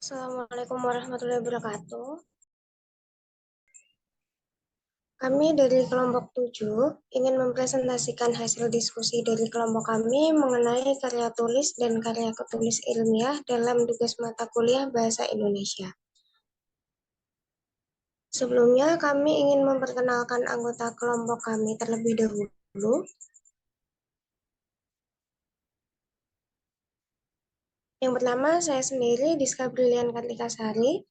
Assalamualaikum warahmatullahi wabarakatuh. Kami dari kelompok 7 ingin mempresentasikan hasil diskusi dari kelompok kami mengenai karya tulis dan karya tulis ilmiah dalam tugas mata kuliah Bahasa Indonesia. Sebelumnya, kami ingin memperkenalkan anggota kelompok kami terlebih dahulu. Yang pertama, saya sendiri, Diska Brilian Kartikasari.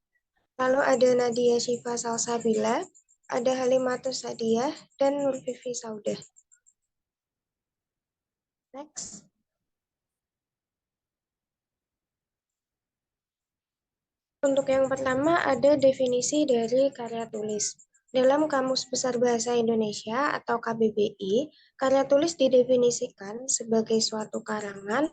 Lalu ada Nadia Syifa Salsabila, ada Halimatus Sadiah, dan Nurfifi Saudah. Next. Untuk yang pertama ada definisi dari karya tulis. Dalam Kamus Besar Bahasa Indonesia atau KBBI, karya tulis didefinisikan sebagai suatu karangan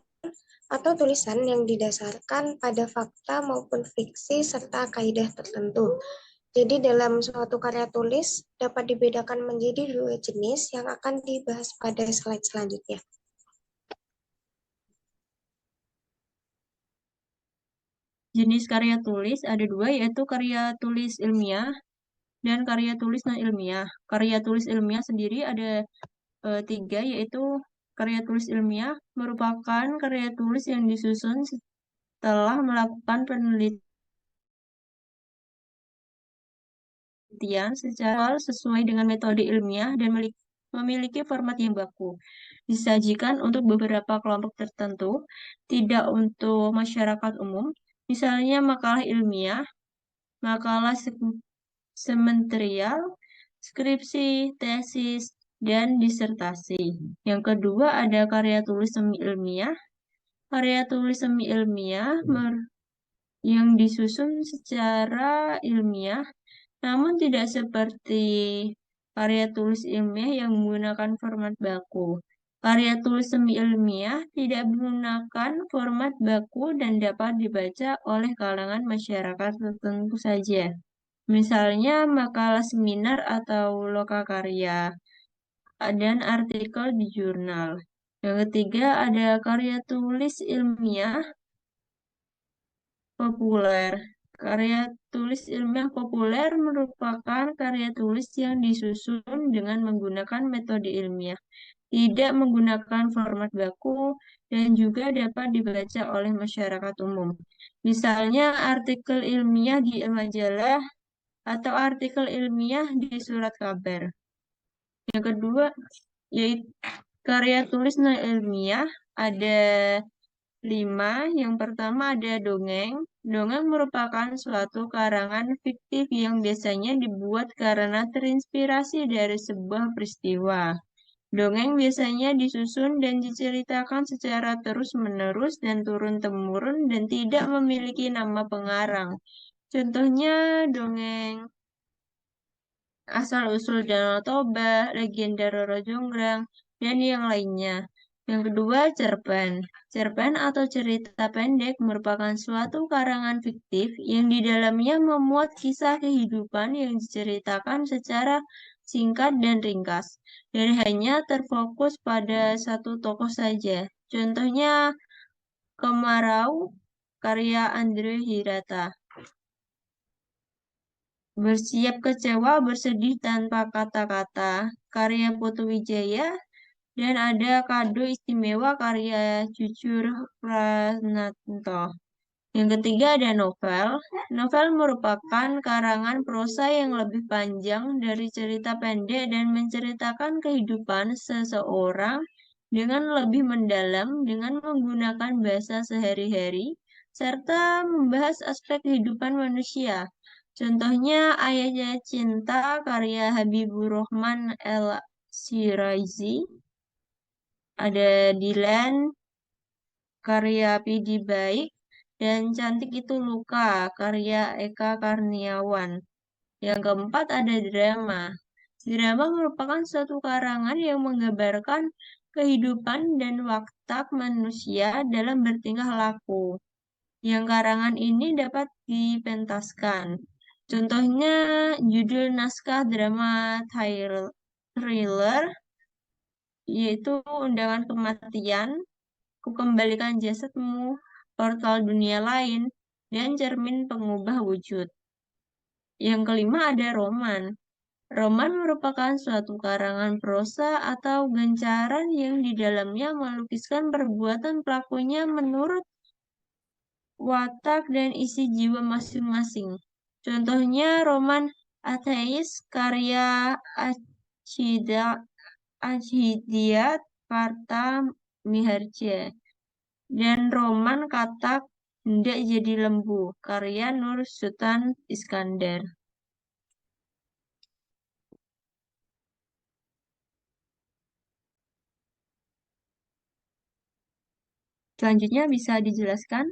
atau tulisan yang didasarkan pada fakta maupun fiksi serta kaidah tertentu. Jadi dalam suatu karya tulis dapat dibedakan menjadi dua jenis yang akan dibahas pada slide selanjutnya. Jenis karya tulis ada dua, yaitu karya tulis ilmiah dan karya tulis non-ilmiah. Karya tulis ilmiah sendiri ada tiga, yaitu karya tulis ilmiah merupakan karya tulis yang disusun setelah melakukan penelitian secara sesuai dengan metode ilmiah dan memiliki format yang baku. Disajikan untuk beberapa kelompok tertentu, tidak untuk masyarakat umum. Misalnya makalah ilmiah, makalah sementerial, skripsi, tesis, dan disertasi. Yang kedua ada karya tulis semi ilmiah. Karya tulis semi ilmiah yang disusun secara ilmiah, namun tidak seperti karya tulis ilmiah yang menggunakan format baku. Karya tulis semi ilmiah tidak menggunakan format baku dan dapat dibaca oleh kalangan masyarakat tertentu saja. Misalnya makalah seminar atau lokakarya dan artikel di jurnal. Yang ketiga ada karya tulis ilmiah populer. Karya tulis ilmiah populer merupakan karya tulis yang disusun dengan menggunakan metode ilmiah, tidak menggunakan format baku, dan juga dapat dibaca oleh masyarakat umum. Misalnya artikel ilmiah di majalah atau artikel ilmiah di surat kabar. Yang kedua, yaitu karya tulis non-ilmiah ada 5. Yang pertama ada dongeng. Dongeng merupakan suatu karangan fiktif yang biasanya dibuat karena terinspirasi dari sebuah peristiwa. Dongeng biasanya disusun dan diceritakan secara terus-menerus dan turun-temurun dan tidak memiliki nama pengarang. Contohnya dongeng Asal-usul Danau Toba, Legenda Roro Jonggrang, dan yang lainnya. Yang kedua, cerpen. Cerpen atau cerita pendek merupakan suatu karangan fiktif yang di dalamnya memuat kisah kehidupan yang diceritakan secara singkat dan ringkas, dan hanya terfokus pada satu tokoh saja. Contohnya, Kemarau, karya Andre Hirata. Bersiap kecewa, bersedih tanpa kata-kata, karya Putu Wijaya, dan ada Kado Istimewa karya Jujur Prananto. Yang ketiga ada novel. Novel merupakan karangan prosa yang lebih panjang dari cerita pendek dan menceritakan kehidupan seseorang dengan lebih mendalam dengan menggunakan bahasa sehari-hari serta membahas aspek kehidupan manusia. Contohnya Ayahnya Cinta karya Habibur Rahman El-Shirazi, ada Dilan karya Pidi Baik, dan Cantik Itu Luka karya Eka Karniawan. Yang keempat ada drama. Drama merupakan suatu karangan yang menggambarkan kehidupan dan watak manusia dalam bertingkah laku. Yang karangan ini dapat dipentaskan. Contohnya judul naskah drama thriller yaitu Undangan Kematian, Kukembalikan Jasadmu, Portal Dunia Lain, dan cermin pengubah wujud. Yang kelima ada roman. Roman merupakan suatu karangan prosa atau gancaran yang di dalamnya melukiskan perbuatan pelakunya menurut watak dan isi jiwa masing-masing. Contohnya roman ateis karya Achida, Achidiat Karta Miharja dan roman Katak Hendak Jadi Lembu karya Nur Sultan Iskandar. Selanjutnya bisa dijelaskan.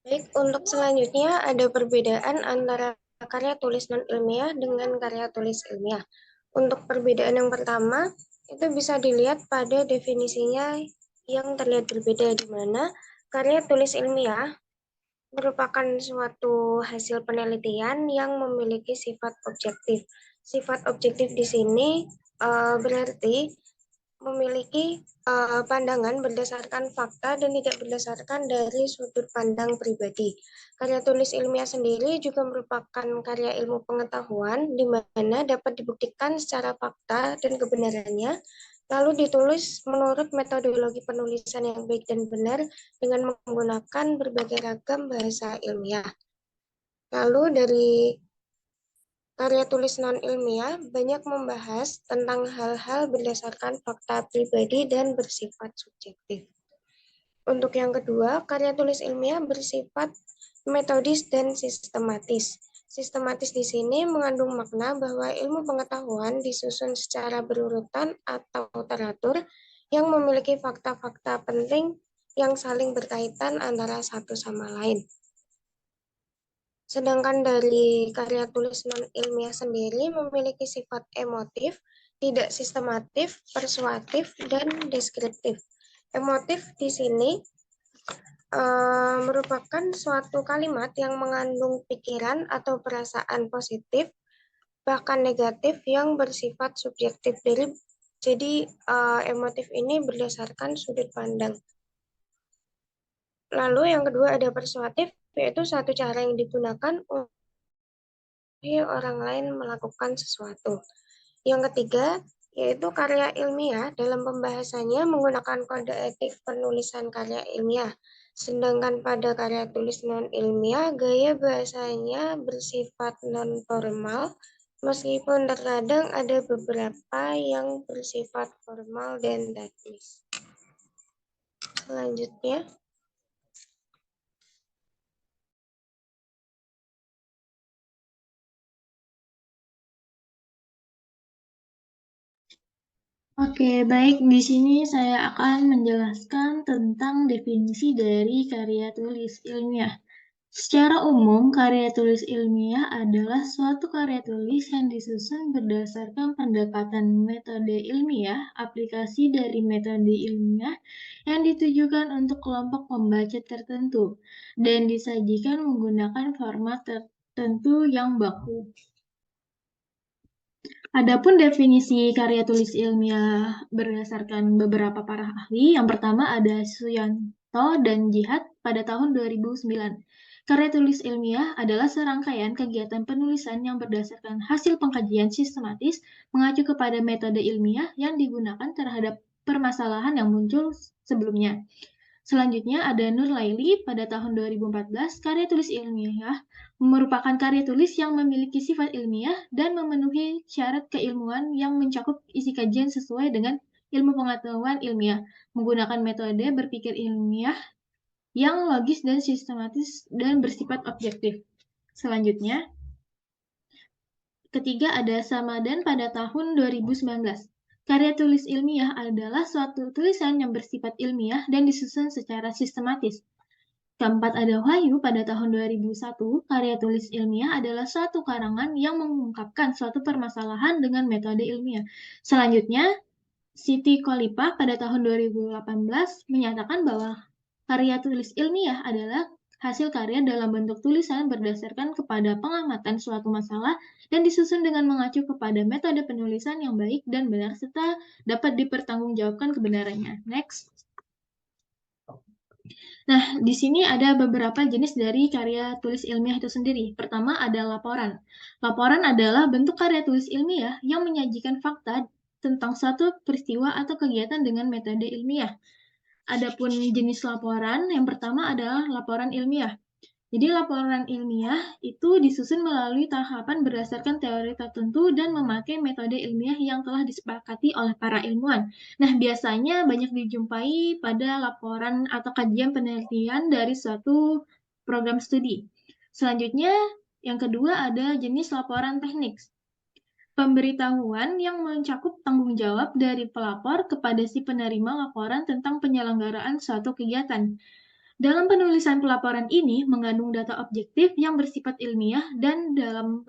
Baik, untuk selanjutnya ada perbedaan antara karya tulis non-ilmiah dengan karya tulis ilmiah. Untuk perbedaan yang pertama, itu bisa dilihat pada definisinya yang terlihat berbeda, di mana karya tulis ilmiah merupakan suatu hasil penelitian yang memiliki sifat objektif. Sifat objektif di sini berarti memiliki pandangan berdasarkan fakta dan tidak berdasarkan dari sudut pandang pribadi. Karya tulis ilmiah sendiri juga merupakan karya ilmu pengetahuan di mana dapat dibuktikan secara fakta dan kebenarannya, lalu ditulis menurut metodologi penulisan yang baik dan benar dengan menggunakan berbagai ragam bahasa ilmiah. Lalu dari karya tulis non-ilmiah banyak membahas tentang hal-hal berdasarkan fakta pribadi dan bersifat subjektif. Untuk yang kedua, karya tulis ilmiah bersifat metodis dan sistematis. Sistematis di sini mengandung makna bahwa ilmu pengetahuan disusun secara berurutan atau teratur yang memiliki fakta-fakta penting yang saling berkaitan antara satu sama lain. Sedangkan dari karya tulis non-ilmiah sendiri memiliki sifat emotif, tidak sistematif, persuasif, dan deskriptif. Emotif di sini merupakan suatu kalimat yang mengandung pikiran atau perasaan positif, bahkan negatif yang bersifat subjektif. Jadi emotif ini berdasarkan sudut pandang. Lalu yang kedua ada persuasif, yaitu satu cara yang digunakan untuk orang lain melakukan sesuatu. Yang ketiga, yaitu karya ilmiah dalam pembahasannya menggunakan kode etik penulisan karya ilmiah. Sedangkan pada karya tulis non-ilmiah, gaya bahasanya bersifat non-formal, meskipun terkadang ada beberapa yang bersifat formal dan teknis. Selanjutnya, Oke, baik. Di sini saya akan menjelaskan tentang definisi dari karya tulis ilmiah. Secara umum, karya tulis ilmiah adalah suatu karya tulis yang disusun berdasarkan pendekatan metode ilmiah, aplikasi dari metode ilmiah yang ditujukan untuk kelompok pembaca tertentu, dan disajikan menggunakan format tertentu yang baku. Adapun definisi karya tulis ilmiah berdasarkan beberapa para ahli, yang pertama ada Suyanto dan Jihad pada tahun 2009. Karya tulis ilmiah adalah serangkaian kegiatan penulisan yang berdasarkan hasil pengkajian sistematis mengacu kepada metode ilmiah yang digunakan terhadap permasalahan yang muncul sebelumnya. Selanjutnya ada Nur Laili pada tahun 2014. Karya tulis ilmiah merupakan karya tulis yang memiliki sifat ilmiah dan memenuhi syarat keilmuan yang mencakup isi kajian sesuai dengan ilmu pengetahuan ilmiah, menggunakan metode berpikir ilmiah yang logis dan sistematis dan bersifat objektif. Selanjutnya, ketiga ada Samadan pada tahun 2019. Karya tulis ilmiah adalah suatu tulisan yang bersifat ilmiah dan disusun secara sistematis. Keempat ada Wahyu pada tahun 2001. Karya tulis ilmiah adalah suatu karangan yang mengungkapkan suatu permasalahan dengan metode ilmiah. Selanjutnya, Siti Kholipah pada tahun 2018 menyatakan bahwa karya tulis ilmiah adalah hasil karya dalam bentuk tulisan berdasarkan kepada pengamatan suatu masalah dan disusun dengan mengacu kepada metode penulisan yang baik dan benar serta dapat dipertanggungjawabkan kebenarannya. Next. Nah, di sini ada beberapa jenis dari karya tulis ilmiah itu sendiri. Pertama ada laporan. Laporan adalah bentuk karya tulis ilmiah yang menyajikan fakta tentang suatu peristiwa atau kegiatan dengan metode ilmiah. Adapun jenis laporan, yang pertama adalah laporan ilmiah. Jadi laporan ilmiah itu disusun melalui tahapan berdasarkan teori tertentu dan memakai metode ilmiah yang telah disepakati oleh para ilmuwan. Nah, biasanya banyak dijumpai pada laporan atau kajian penelitian dari suatu program studi. Selanjutnya, yang kedua ada jenis laporan teknik. Pemberitahuan yang mencakup tanggung jawab dari pelapor kepada si penerima laporan tentang penyelenggaraan suatu kegiatan. Dalam penulisan pelaporan ini mengandung data objektif yang bersifat ilmiah dan dalam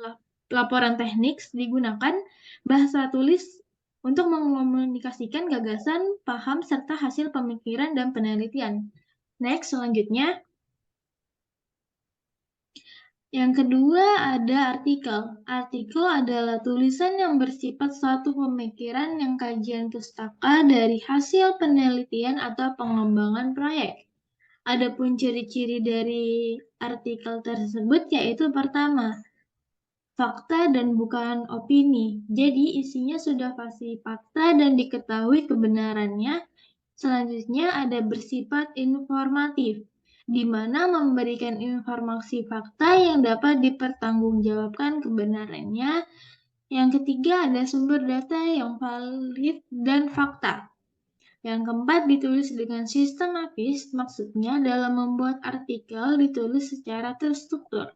laporan teknik digunakan bahasa tulis untuk mengkomunikasikan gagasan, paham, serta hasil pemikiran dan penelitian. Next, selanjutnya. Yang kedua ada artikel. Artikel adalah tulisan yang bersifat suatu pemikiran yang kajian pustaka dari hasil penelitian atau pengembangan proyek. Adapun ciri-ciri dari artikel tersebut yaitu pertama, fakta dan bukan opini. Jadi isinya sudah pasti fakta dan diketahui kebenarannya. Selanjutnya ada bersifat informatif, di mana memberikan informasi fakta yang dapat dipertanggungjawabkan kebenarannya. Yang ketiga ada sumber data yang valid dan fakta. Yang keempat, ditulis dengan sistematis, maksudnya dalam membuat artikel ditulis secara terstruktur.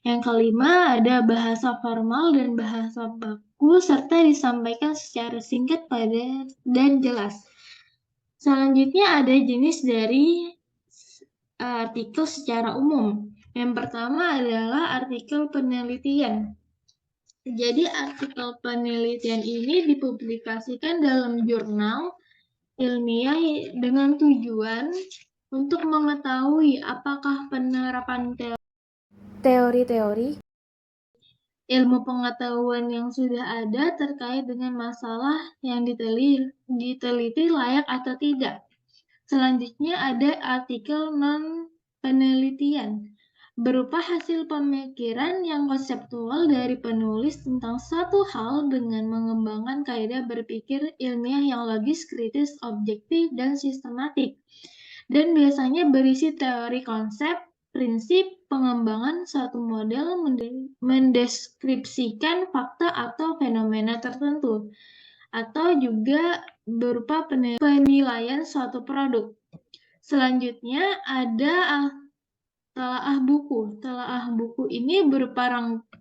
Yang kelima, ada bahasa formal dan bahasa baku, serta disampaikan secara singkat, padat, dan jelas. Selanjutnya ada jenis dari artikel secara umum. Yang pertama adalah artikel penelitian. Jadi artikel penelitian ini dipublikasikan dalam jurnal ilmiah dengan tujuan untuk mengetahui apakah penerapan teori-teori ilmu pengetahuan yang sudah ada terkait dengan masalah yang diteliti layak atau tidak. Selanjutnya ada artikel non-penelitian, berupa hasil pemikiran yang konseptual dari penulis tentang satu hal dengan mengembangkan kaidah berpikir ilmiah yang logis, kritis, objektif, dan sistematik. Dan biasanya berisi teori konsep, prinsip, pengembangan suatu model, mendeskripsikan fakta atau fenomena tertentu, atau juga berupa penilaian suatu produk. Selanjutnya ada telaah buku. Telaah buku ini berupa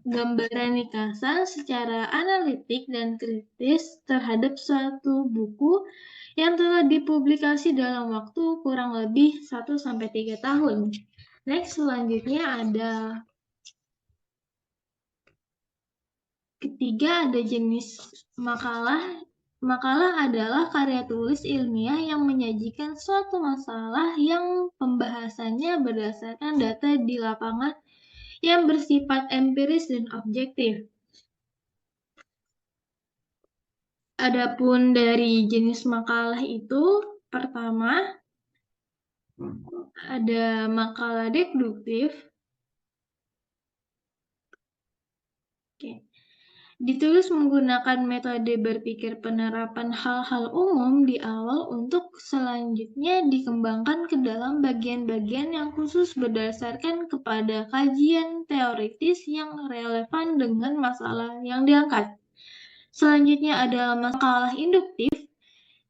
gambaran ringkasan secara analitik dan kritis terhadap suatu buku yang telah dipublikasi dalam waktu kurang lebih 1-3 tahun. Next, selanjutnya ada ketiga, ada jenis makalah. Makalah adalah karya tulis ilmiah yang menyajikan suatu masalah yang pembahasannya berdasarkan data di lapangan yang bersifat empiris dan objektif. Adapun dari jenis makalah itu, pertama, ada makalah deduktif. Ditulis menggunakan metode berpikir penerapan hal-hal umum di awal untuk selanjutnya dikembangkan ke dalam bagian-bagian yang khusus berdasarkan kepada kajian teoritis yang relevan dengan masalah yang diangkat. Selanjutnya adalah makalah induktif.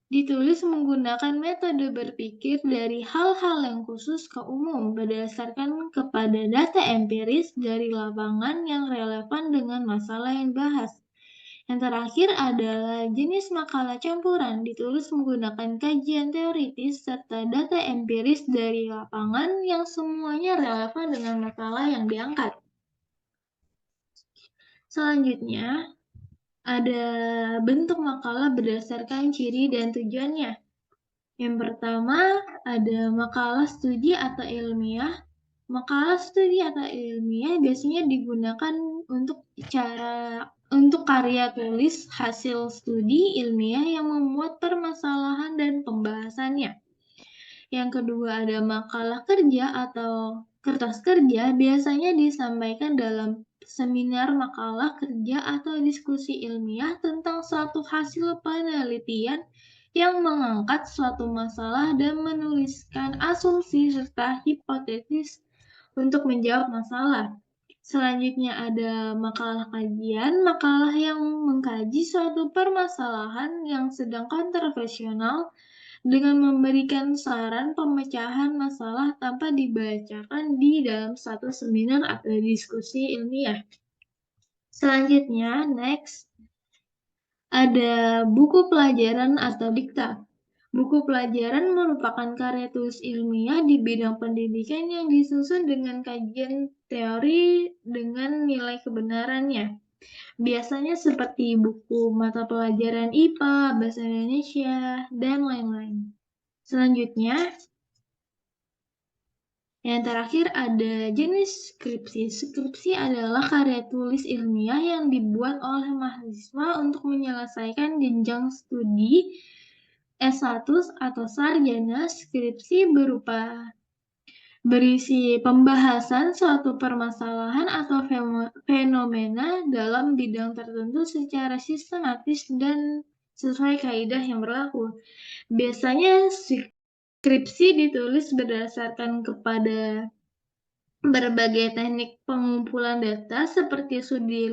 Ditulis menggunakan metode berpikir dari hal-hal yang khusus ke umum berdasarkan kepada data empiris dari lapangan yang relevan dengan masalah yang dibahas. Yang terakhir adalah jenis makalah campuran, ditulis menggunakan kajian teoritis serta data empiris dari lapangan yang semuanya relevan dengan masalah yang diangkat. Selanjutnya, ada bentuk makalah berdasarkan ciri dan tujuannya. Yang pertama, ada makalah studi atau ilmiah. Makalah studi atau ilmiah biasanya digunakan untuk karya tulis hasil studi ilmiah yang memuat permasalahan dan pembahasannya. Yang kedua ada makalah kerja atau kertas kerja, biasanya disampaikan dalam seminar makalah kerja atau diskusi ilmiah tentang suatu hasil penelitian yang mengangkat suatu masalah dan menuliskan asumsi serta hipotesis untuk menjawab masalah. Selanjutnya ada makalah kajian, makalah yang mengkaji suatu permasalahan yang sedang kontroversial dengan memberikan saran pemecahan masalah tanpa dibacakan di dalam satu seminar atau diskusi ilmiah. Selanjutnya, next, ada buku pelajaran atau diktat. Buku pelajaran merupakan karya tulis ilmiah di bidang pendidikan yang disusun dengan kajian teori dengan nilai kebenarannya. Biasanya seperti buku mata pelajaran IPA, Bahasa Indonesia, dan lain-lain. Selanjutnya, yang terakhir ada jenis skripsi. Skripsi adalah karya tulis ilmiah yang dibuat oleh mahasiswa untuk menyelesaikan jenjang studi S1 atau sarjana. Skripsi berisi pembahasan suatu permasalahan atau fenomena dalam bidang tertentu secara sistematis dan sesuai kaidah yang berlaku. Biasanya skripsi ditulis berdasarkan kepada berbagai teknik pengumpulan data seperti studi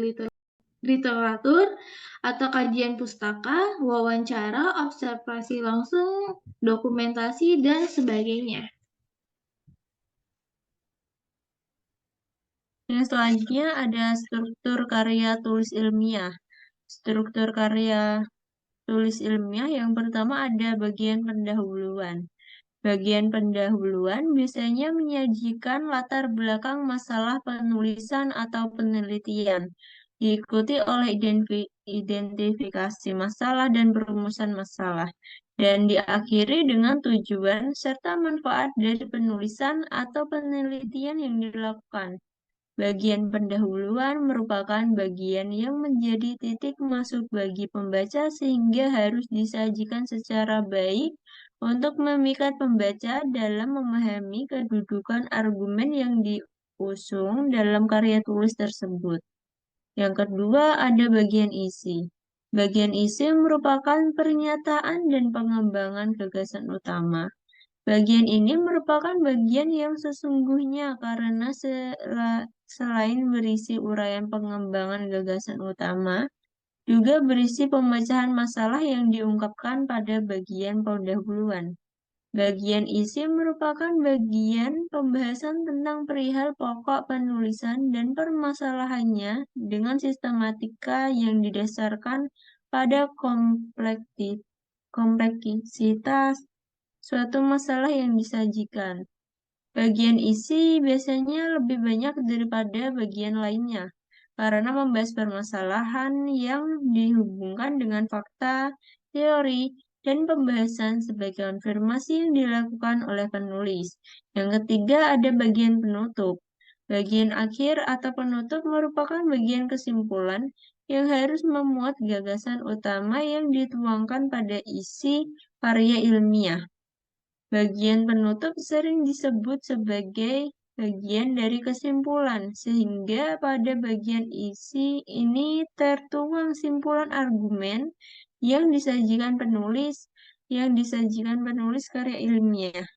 literatur atau kajian pustaka, wawancara, observasi langsung, dokumentasi, dan sebagainya. Yang selanjutnya ada struktur karya tulis ilmiah. Struktur karya tulis ilmiah yang pertama ada bagian pendahuluan. Bagian pendahuluan biasanya menyajikan latar belakang masalah penulisan atau penelitian, diikuti oleh identifikasi masalah dan perumusan masalah, dan diakhiri dengan tujuan serta manfaat dari penulisan atau penelitian yang dilakukan. Bagian pendahuluan merupakan bagian yang menjadi titik masuk bagi pembaca sehingga harus disajikan secara baik untuk memikat pembaca dalam memahami kedudukan argumen yang diusung dalam karya tulis tersebut. Yang kedua ada bagian isi. Bagian isi merupakan pernyataan dan pengembangan gagasan utama. Bagian ini merupakan bagian yang sesungguhnya karena selain berisi uraian pengembangan gagasan utama, juga berisi pemecahan masalah yang diungkapkan pada bagian pendahuluan. Bagian isi merupakan bagian pembahasan tentang perihal pokok penulisan dan permasalahannya dengan sistematika yang didasarkan pada kompleksitas suatu masalah yang disajikan. Bagian isi biasanya lebih banyak daripada bagian lainnya, karena membahas permasalahan yang dihubungkan dengan fakta, teori, dan pembahasan sebagai konfirmasi yang dilakukan oleh penulis. Yang ketiga ada bagian penutup. Bagian akhir atau penutup merupakan bagian kesimpulan yang harus memuat gagasan utama yang dituangkan pada isi karya ilmiah. Bagian penutup sering disebut sebagai bagian dari kesimpulan, sehingga pada bagian isi ini tertuang simpulan argumen yang disajikan penulis karya ilmiah.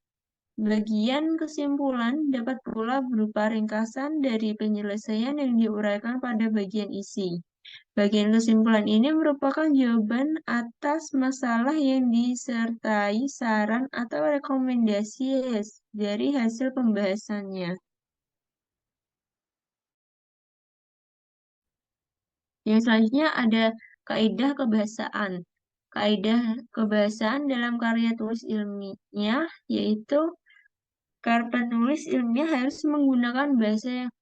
Bagian kesimpulan dapat pula berupa ringkasan dari penyelesaian yang diuraikan pada bagian isi. Bagian kesimpulan ini merupakan jawaban atas masalah yang disertai saran atau rekomendasi dari hasil pembahasannya. Yang selanjutnya ada kaidah kebahasaan. Kaidah kebahasaan dalam karya tulis ilmiah yaitu penulis ilmiah harus menggunakan bahasa yang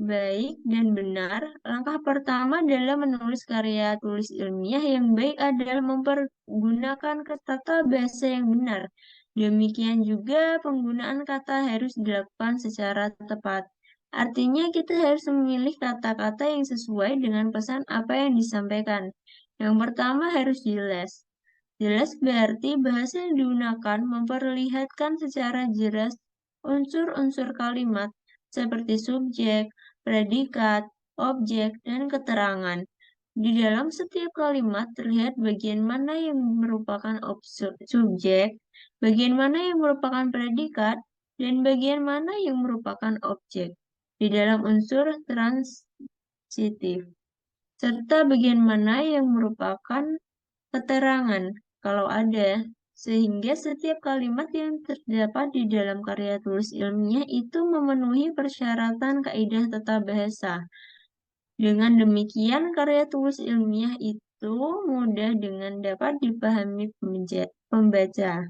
baik dan benar. Langkah pertama dalam menulis karya tulis ilmiah yang baik adalah mempergunakan tata bahasa yang benar. Demikian juga penggunaan kata harus dilakukan secara tepat. Artinya kita harus memilih kata-kata yang sesuai dengan pesan apa yang disampaikan. Yang pertama harus jelas. Jelas berarti bahasa yang digunakan memperlihatkan secara jelas unsur-unsur kalimat seperti subjek, predikat, objek, dan keterangan. Di dalam setiap kalimat terlihat bagian mana yang merupakan subjek, bagian mana yang merupakan predikat, dan bagian mana yang merupakan objek di dalam unsur transitif, serta bagian mana yang merupakan keterangan kalau ada, sehingga setiap kalimat yang terdapat di dalam karya tulis ilmiah itu memenuhi persyaratan kaidah tata bahasa. Dengan demikian, karya tulis ilmiah itu mudah dengan dapat dipahami pembaca.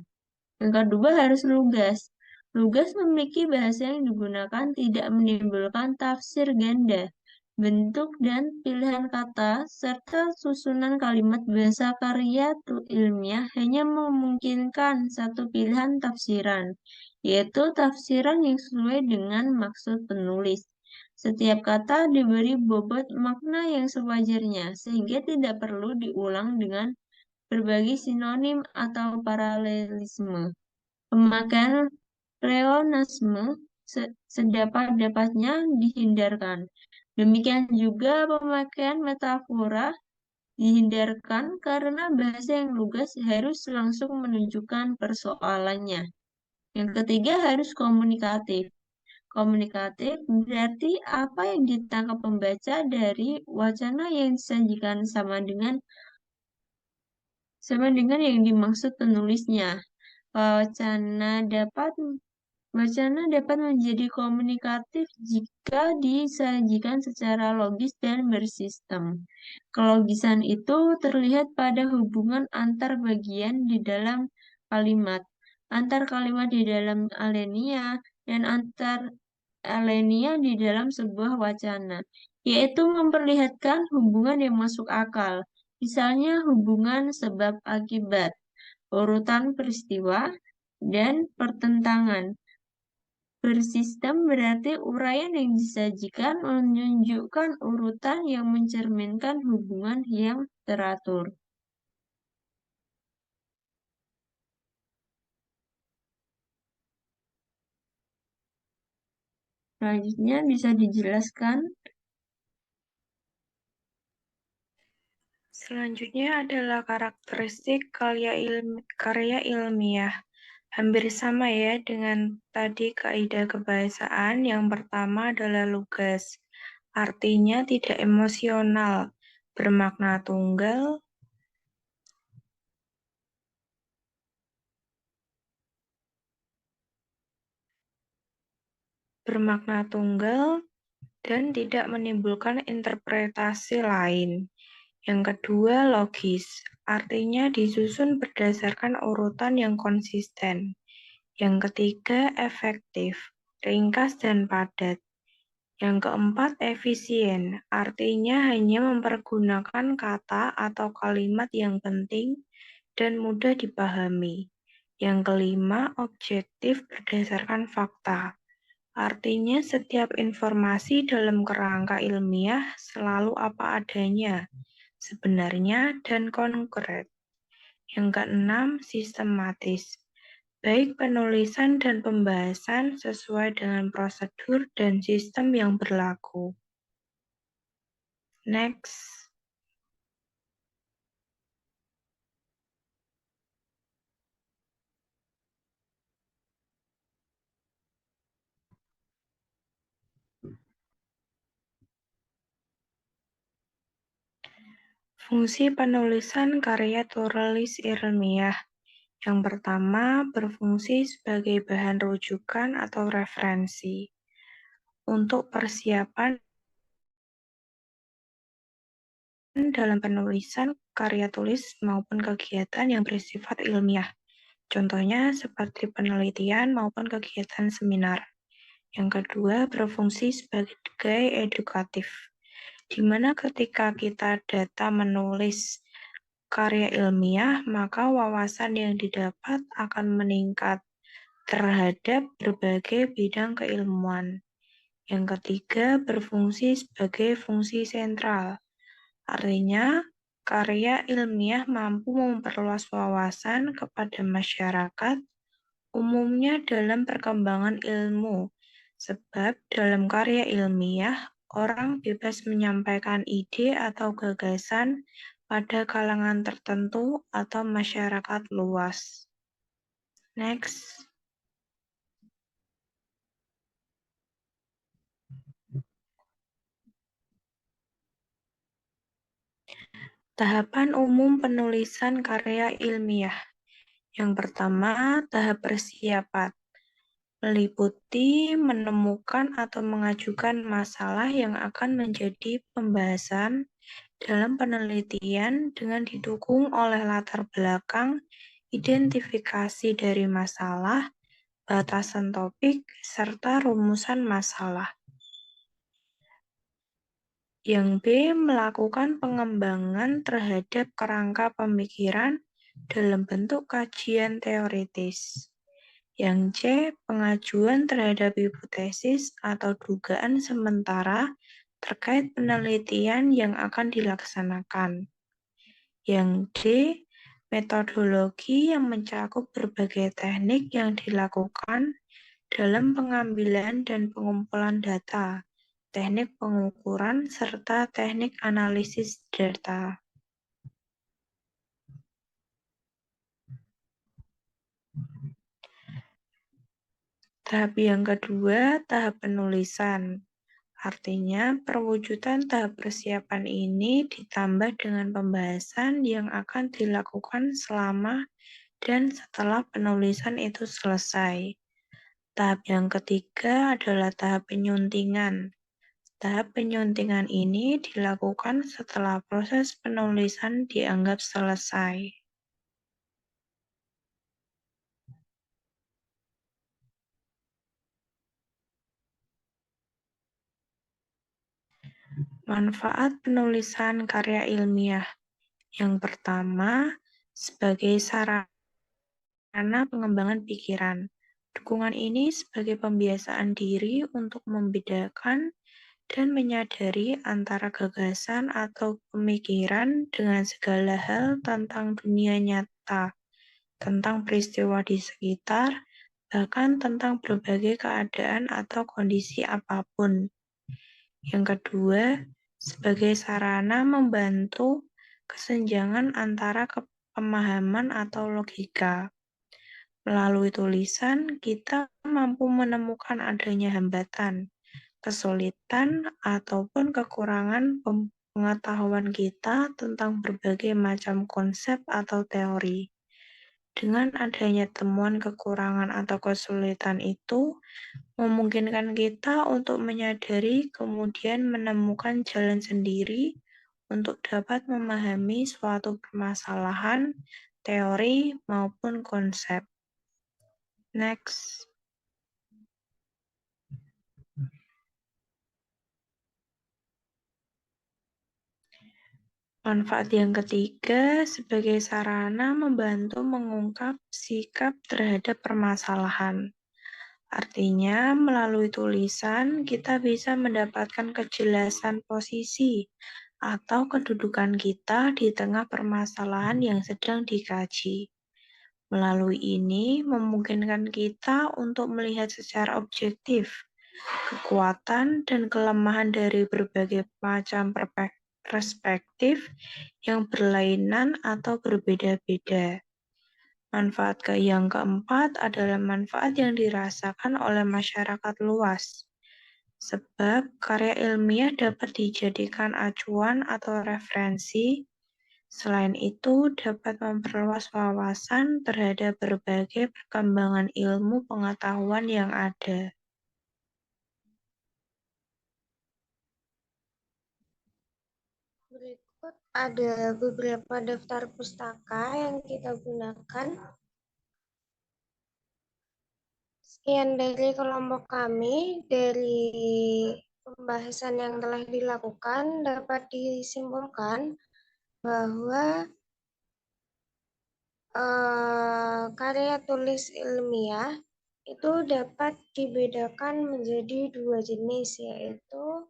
Yang kedua harus lugas. Lugas memiliki bahasa yang digunakan tidak menimbulkan tafsir ganda, bentuk dan pilihan kata, serta susunan kalimat bahasa karya ilmiah hanya memungkinkan satu pilihan tafsiran, yaitu tafsiran yang sesuai dengan maksud penulis. Setiap kata diberi bobot makna yang sewajarnya, sehingga tidak perlu diulang dengan berbagai sinonim atau paralelisme. Pemakaian pleonasme sedapat-dapatnya dihindarkan. Demikian juga pemakaian metafora dihindarkan karena bahasa yang lugas harus langsung menunjukkan persoalannya. Yang ketiga harus komunikatif. Komunikatif berarti apa yang ditangkap pembaca dari wacana yang disajikan sama dengan yang dimaksud penulisnya. Wacana dapat menjadi komunikatif jika disajikan secara logis dan bersistem. Kelogisan itu terlihat pada hubungan antar bagian di dalam kalimat, antar kalimat di dalam alenia, dan antar alenia di dalam sebuah wacana, yaitu memperlihatkan hubungan yang masuk akal, misalnya hubungan sebab akibat, urutan peristiwa, dan pertentangan. Bersistem berarti uraian yang disajikan menunjukkan urutan yang mencerminkan hubungan yang teratur. Selanjutnya bisa dijelaskan. Selanjutnya adalah karakteristik karya ilmiah. Hampir sama ya dengan tadi kaidah kebahasaan. Yang pertama adalah lugas. Artinya tidak emosional, bermakna tunggal, dan tidak menimbulkan interpretasi lain. Yang kedua, logis. Artinya disusun berdasarkan urutan yang konsisten. Yang ketiga, efektif, ringkas dan padat. Yang keempat, efisien. Artinya hanya mempergunakan kata atau kalimat yang penting dan mudah dipahami. Yang kelima, objektif berdasarkan fakta. Artinya setiap informasi dalam kerangka ilmiah selalu apa adanya, sebenarnya dan konkret. Yang keenam, sistematis. Baik penulisan dan pembahasan sesuai dengan prosedur dan sistem yang berlaku. Next. Fungsi penulisan karya tulis ilmiah. Yang pertama, berfungsi sebagai bahan rujukan atau referensi untuk persiapan dalam penulisan karya tulis maupun kegiatan yang bersifat ilmiah. Contohnya seperti penelitian maupun kegiatan seminar. Yang kedua, berfungsi sebagai edukatif, di mana ketika kita data menulis karya ilmiah, maka wawasan yang didapat akan meningkat terhadap berbagai bidang keilmuan. Yang ketiga, berfungsi sebagai fungsi sentral. Artinya, karya ilmiah mampu memperluas wawasan kepada masyarakat, umumnya dalam perkembangan ilmu, sebab dalam karya ilmiah, orang bebas menyampaikan ide atau gagasan pada kalangan tertentu atau masyarakat luas. Next. Tahapan umum penulisan karya ilmiah. Yang pertama, tahap persiapan. Meliputi menemukan atau mengajukan masalah yang akan menjadi pembahasan dalam penelitian dengan didukung oleh latar belakang, identifikasi dari masalah, batasan topik, serta rumusan masalah. Yang B, melakukan pengembangan terhadap kerangka pemikiran dalam bentuk kajian teoritis. Yang C, pengajuan terhadap hipotesis atau dugaan sementara terkait penelitian yang akan dilaksanakan. Yang D, metodologi yang mencakup berbagai teknik yang dilakukan dalam pengambilan dan pengumpulan data, teknik pengukuran, serta teknik analisis data. Tahap yang kedua, tahap penulisan. Artinya, perwujudan tahap persiapan ini ditambah dengan pembahasan yang akan dilakukan selama dan setelah penulisan itu selesai. Tahap yang ketiga adalah tahap penyuntingan. Tahap penyuntingan ini dilakukan setelah proses penulisan dianggap selesai. Manfaat penulisan karya ilmiah. Yang pertama, sebagai sarana pengembangan pikiran. Dukungan ini sebagai pembiasaan diri untuk membedakan dan menyadari antara gagasan atau pemikiran dengan segala hal tentang dunia nyata, tentang peristiwa di sekitar, bahkan tentang berbagai keadaan atau kondisi apapun. Yang kedua, sebagai sarana membantu kesenjangan antara pemahaman atau logika. Melalui tulisan, kita mampu menemukan adanya hambatan, kesulitan, ataupun kekurangan pengetahuan kita tentang berbagai macam konsep atau teori. Dengan adanya temuan kekurangan atau kesulitan itu, memungkinkan kita untuk menyadari kemudian menemukan jalan sendiri untuk dapat memahami suatu permasalahan, teori, maupun konsep. Next. Manfaat yang ketiga, sebagai sarana membantu mengungkap sikap terhadap permasalahan. Artinya, melalui tulisan, kita bisa mendapatkan kejelasan posisi atau kedudukan kita di tengah permasalahan yang sedang dikaji. Melalui ini, memungkinkan kita untuk melihat secara objektif kekuatan dan kelemahan dari berbagai macam perspektif yang berlainan atau berbeda-beda. Manfaat yang keempat adalah manfaat yang dirasakan oleh masyarakat luas, sebab karya ilmiah dapat dijadikan acuan atau referensi. Selain itu, dapat memperluas wawasan terhadap berbagai perkembangan ilmu pengetahuan yang ada. Berikut ada beberapa daftar pustaka yang kita gunakan. Sekian dari kelompok kami, dari pembahasan yang telah dilakukan dapat disimpulkan bahwa karya tulis ilmiah itu dapat dibedakan menjadi dua jenis, yaitu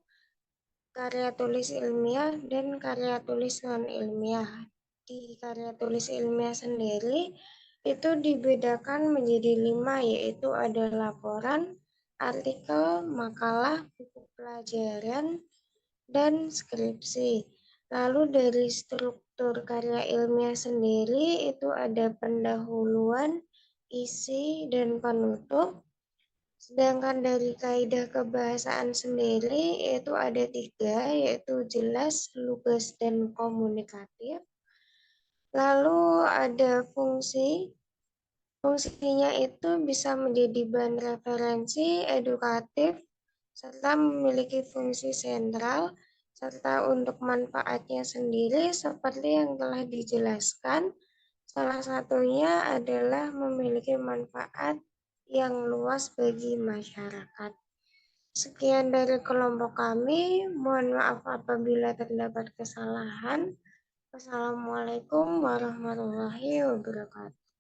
karya tulis ilmiah dan karya tulis non-ilmiah. Di karya tulis ilmiah sendiri itu dibedakan menjadi 5, yaitu ada laporan, artikel, makalah, buku pelajaran, dan skripsi. Lalu dari struktur karya ilmiah sendiri itu ada pendahuluan, isi, dan penutup. Sedangkan dari kaidah kebahasaan sendiri itu ada 3, yaitu jelas, lugas, dan komunikatif. Lalu ada fungsinya itu bisa menjadi bahan referensi, edukatif, serta memiliki fungsi sentral, serta untuk manfaatnya sendiri seperti yang telah dijelaskan. Salah satunya adalah memiliki manfaat yang luas bagi masyarakat. Sekian dari kelompok kami. Mohon maaf apabila terdapat kesalahan. Wassalamualaikum warahmatullahi wabarakatuh.